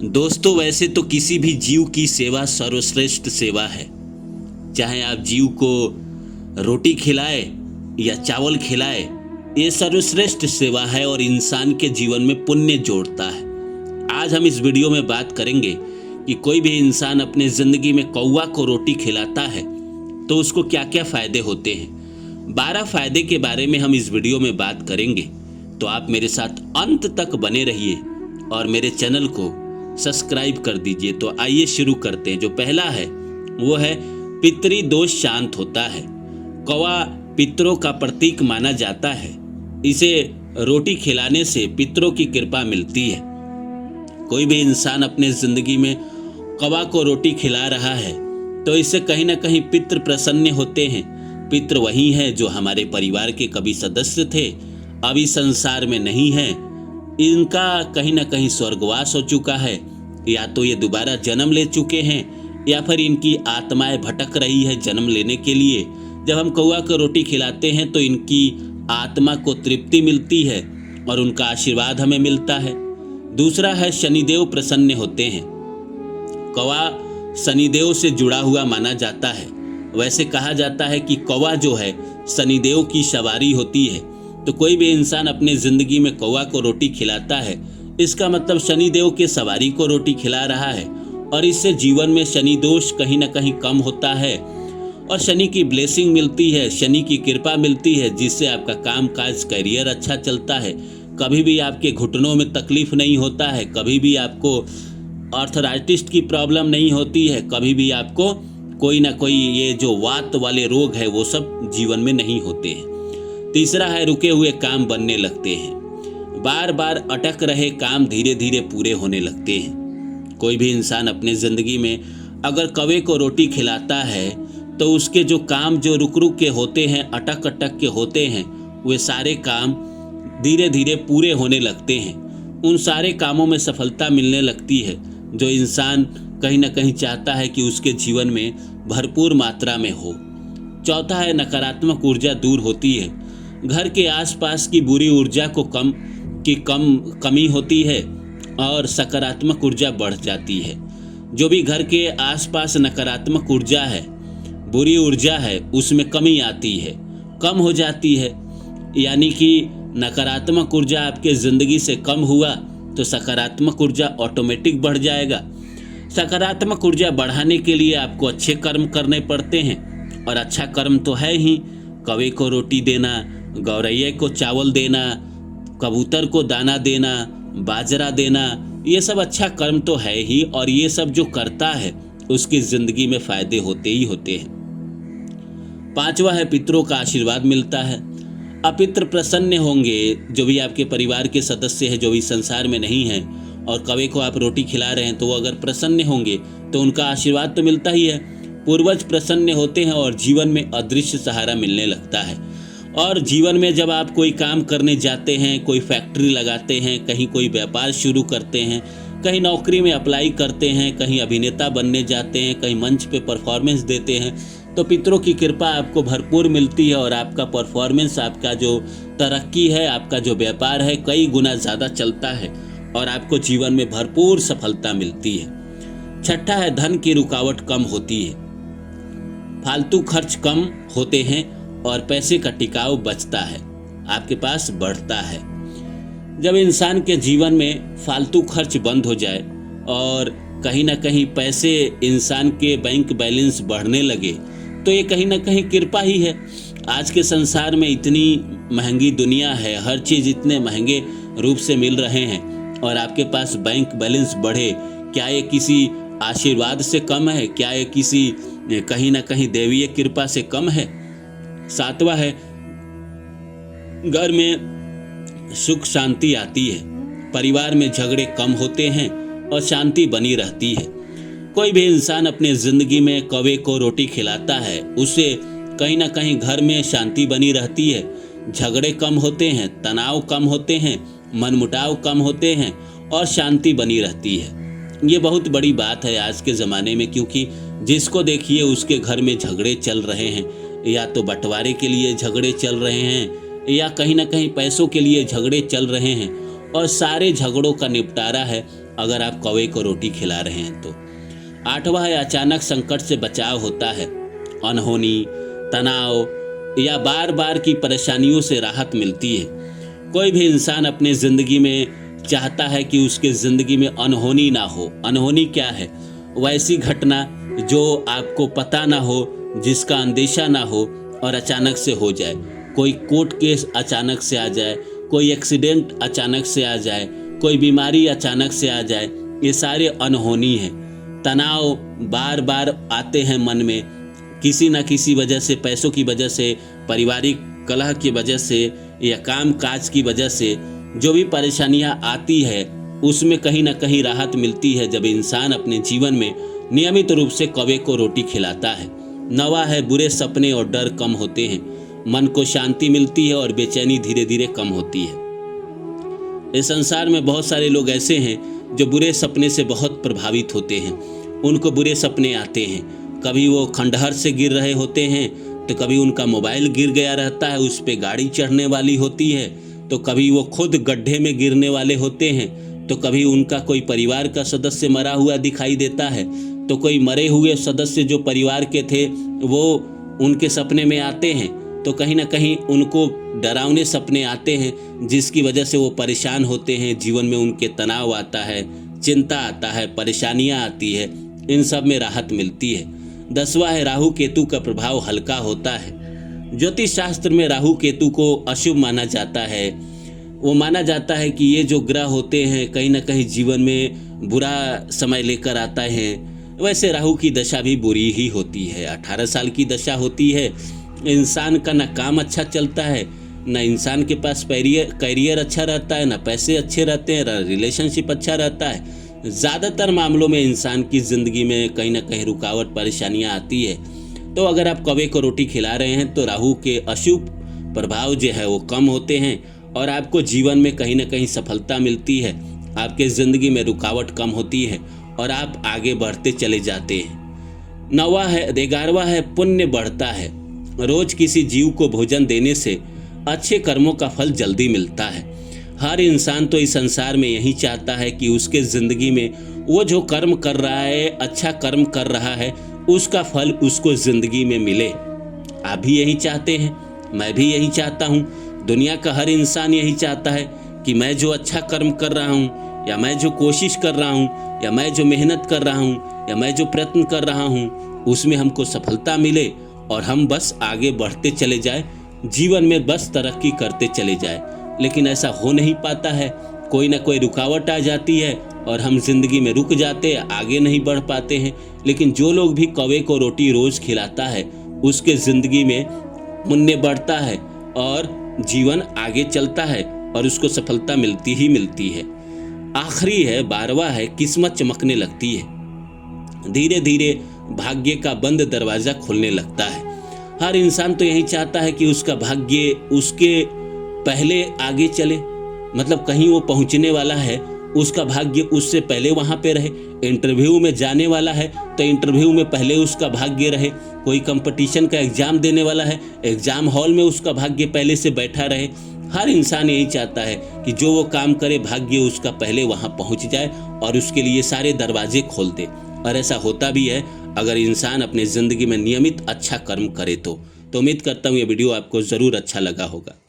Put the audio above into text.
दोस्तों, वैसे तो किसी भी जीव की सेवा सर्वश्रेष्ठ सेवा है। चाहे आप जीव को रोटी खिलाए या चावल खिलाए, ये सर्वश्रेष्ठ सेवा है और इंसान के जीवन में पुण्य जोड़ता है। आज हम इस वीडियो में बात करेंगे कि कोई भी इंसान अपने ज़िंदगी में कौवा को रोटी खिलाता है तो उसको क्या क्या फ़ायदे होते हैं। 12 फ़ायदे के बारे में हम इस वीडियो में बात करेंगे, तो आप मेरे साथ अंत तक बने रहिए और मेरे चैनल को सब्सक्राइब कर दीजिए। तो आइए शुरू करते हैं। जो पहला है वो है पितृ दोष शांत होता है। कौवा पितरों का प्रतीक माना जाता है। इसे रोटी खिलाने से पितरों की कृपा मिलती है। कोई भी इंसान अपने ज़िंदगी में कौवा को रोटी खिला रहा है तो इससे कहीं ना कहीं पितृ प्रसन्न होते हैं। पितृ वही हैं जो हमारे परिवार के कभी सदस्य थे, अभी संसार में नहीं हैं। इनका कहीं ना कहीं स्वर्गवास हो चुका है, या तो ये दोबारा जन्म ले चुके हैं या फिर इनकी आत्माएं भटक रही है जन्म लेने के लिए। जब हम कौवा को रोटी खिलाते हैं तो इनकी आत्मा को तृप्ति मिलती है और उनका आशीर्वाद हमें मिलता है। दूसरा है शनिदेव प्रसन्न होते हैं। कौवा शनिदेव से जुड़ा हुआ माना जाता है। वैसे कहा जाता है कि कौवा जो है शनिदेव की सवारी होती है। तो कोई भी इंसान अपने ज़िंदगी में कौवा को रोटी खिलाता है, इसका मतलब शनिदेव के सवारी को रोटी खिला रहा है और इससे जीवन में शनि दोष कहीं ना कहीं कम होता है और शनि की ब्लेसिंग मिलती है, शनि की कृपा मिलती है, जिससे आपका काम काज करियर अच्छा चलता है। कभी भी आपके घुटनों में तकलीफ नहीं होता है, कभी भी आपको आर्थराइटिस की प्रॉब्लम नहीं होती है, कभी भी आपको कोई ना कोई ये जो वात वाले रोग है वो सब जीवन में नहीं होते हैं। तीसरा है रुके हुए काम बनने लगते हैं। बार बार अटक रहे काम धीरे धीरे पूरे होने लगते हैं। कोई भी इंसान अपने ज़िंदगी में अगर कौवे को रोटी खिलाता है तो उसके जो काम जो रुक रुक के होते हैं, अटक अटक के होते हैं, वे सारे काम धीरे धीरे पूरे होने लगते हैं। उन सारे कामों में सफलता मिलने लगती है जो इंसान कहीं ना कहीं चाहता है कि उसके जीवन में भरपूर मात्रा में हो। चौथा है नकारात्मक ऊर्जा दूर होती है। घर के आसपास की बुरी ऊर्जा को कमी होती है और सकारात्मक ऊर्जा बढ़ जाती है। जो भी घर के आसपास नकारात्मक ऊर्जा है, बुरी ऊर्जा है, उसमें कमी आती है, कम हो जाती है। यानी कि नकारात्मक ऊर्जा आपके ज़िंदगी से कम हुआ तो सकारात्मक ऊर्जा ऑटोमेटिक बढ़ जाएगा। सकारात्मक ऊर्जा बढ़ाने के लिए आपको अच्छे कर्म करने पड़ते हैं और अच्छा कर्म तो है ही। कौवे को रोटी देना, गौरैया को चावल देना, कबूतर को दाना देना, बाजरा देना, ये सब अच्छा कर्म तो है ही और ये सब जो करता है उसकी ज़िंदगी में फ़ायदे होते ही होते हैं। पांचवा है पितरों का आशीर्वाद मिलता है। अब पितृ प्रसन्न होंगे, जो भी आपके परिवार के सदस्य हैं, जो भी संसार में नहीं हैं, और कौवे को आप रोटी खिला रहे हैं तो वो अगर प्रसन्न होंगे तो उनका आशीर्वाद तो मिलता ही है। पूर्वज प्रसन्न होते हैं और जीवन में अदृश्य सहारा मिलने लगता है। और जीवन में जब आप कोई काम करने जाते हैं, कोई फैक्ट्री लगाते हैं, कहीं कोई व्यापार शुरू करते हैं, कहीं नौकरी में अप्लाई करते हैं, कहीं अभिनेता बनने जाते हैं, कहीं मंच पे परफॉर्मेंस देते हैं, तो पितरों की कृपा आपको भरपूर मिलती है और आपका परफॉर्मेंस, आपका जो तरक्की है, आपका जो व्यापार है, कई गुना ज़्यादा चलता है और आपको जीवन में भरपूर सफलता मिलती है। छठा है धन की रुकावट कम होती है। फालतू खर्च कम होते हैं और पैसे का टिकाव बचता है, आपके पास बढ़ता है। जब इंसान के जीवन में फालतू खर्च बंद हो जाए और कहीं ना कहीं पैसे इंसान के बैंक बैलेंस बढ़ने लगे तो ये कहीं ना कहीं कृपा ही है। आज के संसार में इतनी महंगी दुनिया है, हर चीज़ इतने महंगे रूप से मिल रहे हैं और आपके पास बैंक बैलेंस बढ़े, क्या ये किसी आशीर्वाद से कम है? क्या ये किसी कहीं ना कहीं देवीय कृपा से कम है? सातवां है घर में सुख शांति आती है। परिवार में झगड़े कम होते हैं और शांति बनी रहती है। कोई भी इंसान अपने ज़िंदगी में कौवे को रोटी खिलाता है, उससे कहीं ना कहीं घर में शांति बनी रहती है, झगड़े कम होते हैं, तनाव कम होते हैं, मनमुटाव कम होते हैं और शांति बनी रहती है। ये बहुत बड़ी बात है आज के ज़माने में, क्योंकि जिसको देखिए उसके घर में झगड़े चल रहे हैं, या तो बंटवारे के लिए झगड़े चल रहे हैं या कहीं ना कहीं पैसों के लिए झगड़े चल रहे हैं और सारे झगड़ों का निपटारा है अगर आप कौवे को रोटी खिला रहे हैं तो। 8वां है अचानक संकट से बचाव होता है। अनहोनी, तनाव या बार बार की परेशानियों से राहत मिलती है। कोई भी इंसान अपने ज़िंदगी में चाहता है कि उसके ज़िंदगी में अनहोनी ना हो। अनहोनी क्या है? वैसी घटना जो आपको पता ना हो, जिसका अंदेशा ना हो और अचानक से हो जाए। कोई कोर्ट केस अचानक से आ जाए, कोई एक्सीडेंट अचानक से आ जाए, कोई बीमारी अचानक से आ जाए, ये सारे अनहोनी हैं। तनाव बार बार आते हैं मन में, किसी न किसी वजह से, पैसों की वजह से, पारिवारिक कलह की वजह से या काम काज की वजह से जो भी परेशानियां आती है उसमें कहीं ना कहीं राहत मिलती है जब इंसान अपने जीवन में नियमित रूप से कौवे को रोटी खिलाता है। 9वां है बुरे सपने और डर कम होते हैं। मन को शांति मिलती है और बेचैनी धीरे धीरे कम होती है। इस संसार में बहुत सारे लोग ऐसे हैं जो बुरे सपने से बहुत प्रभावित होते हैं। उनको बुरे सपने आते हैं, कभी वो खंडहर से गिर रहे होते हैं, तो कभी उनका मोबाइल गिर गया रहता है, उस पर गाड़ी चढ़ने वाली होती है, तो कभी वो खुद गड्ढे में गिरने वाले होते हैं, तो कभी उनका कोई परिवार का सदस्य मरा हुआ दिखाई देता है, तो कोई मरे हुए सदस्य जो परिवार के थे वो उनके सपने में आते हैं। तो कहीं ना कहीं उनको डरावने सपने आते हैं जिसकी वजह से वो परेशान होते हैं। जीवन में उनके तनाव आता है, चिंता आता है, परेशानियां आती है, इन सब में राहत मिलती है। 10वां है राहु केतु का प्रभाव हल्का होता है। ज्योतिष शास्त्र में राहु केतु को अशुभ माना जाता है। वो माना जाता है कि ये जो ग्रह होते हैं कहीं ना कहीं जीवन में बुरा समय लेकर आता है। वैसे राहु की दशा भी बुरी ही होती है। 18 साल की दशा होती है। इंसान का ना काम अच्छा चलता है, ना इंसान के पास करियर अच्छा रहता है, ना पैसे अच्छे रहते हैं, ना रिलेशनशिप अच्छा रहता है। ज़्यादातर मामलों में इंसान की ज़िंदगी में कहीं ना कहीं रुकावट, परेशानियां आती है। तो अगर आप कौवे को रोटी खिला रहे हैं तो राहु के अशुभ प्रभाव जो है वो कम होते हैं और आपको जीवन में कहीं ना कहीं सफलता मिलती है। आपके ज़िंदगी में रुकावट कम होती है और आप आगे बढ़ते चले जाते हैं। 11वां है पुण्य बढ़ता है। रोज किसी जीव को भोजन देने से अच्छे कर्मों का फल जल्दी मिलता है। हर इंसान तो इस संसार में यही चाहता है कि उसके ज़िंदगी में वो जो कर्म कर रहा है, अच्छा कर्म कर रहा है, उसका फल उसको ज़िंदगी में मिले। आप भी यही चाहते हैं, मैं भी यही चाहता हूँ, दुनिया का हर इंसान यही चाहता है कि मैं जो अच्छा कर्म कर रहा हूँ, या मैं जो कोशिश कर रहा हूँ, या मैं जो मेहनत कर रहा हूँ, या मैं जो प्रयत्न कर रहा हूँ, उसमें हमको सफलता मिले और हम बस आगे बढ़ते चले जाए, जीवन में बस तरक्की करते चले जाए। लेकिन ऐसा हो नहीं पाता है, कोई ना कोई रुकावट आ जाती है और हम जिंदगी में रुक जाते हैं, आगे नहीं बढ़ पाते हैं। लेकिन जो लोग भी कौवे को रोटी रोज खिलाता है उसके ज़िंदगी में पुण्य बढ़ता है और जीवन आगे चलता है और उसको सफलता मिलती ही मिलती है। आखिरी है 12वां है किस्मत चमकने लगती है। धीरे धीरे भाग्य का बंद दरवाज़ा खुलने लगता है। हर इंसान तो यही चाहता है कि उसका भाग्य उसके पहले आगे चले, मतलब कहीं वो पहुंचने वाला है, उसका भाग्य उससे पहले वहाँ पे रहे। इंटरव्यू में जाने वाला है तो इंटरव्यू में पहले उसका भाग्य रहे। कोई कंपटीशन का एग्ज़ाम देने वाला है, एग्ज़ाम हॉल में उसका भाग्य पहले से बैठा रहे। हर इंसान यही चाहता है कि जो वो काम करे भाग्य उसका पहले वहाँ पहुँच जाए और उसके लिए सारे दरवाजे खोल दे। और ऐसा होता भी है अगर इंसान अपने ज़िंदगी में नियमित अच्छा कर्म करे तो। उम्मीद करता हूँ ये वीडियो आपको ज़रूर अच्छा लगा होगा।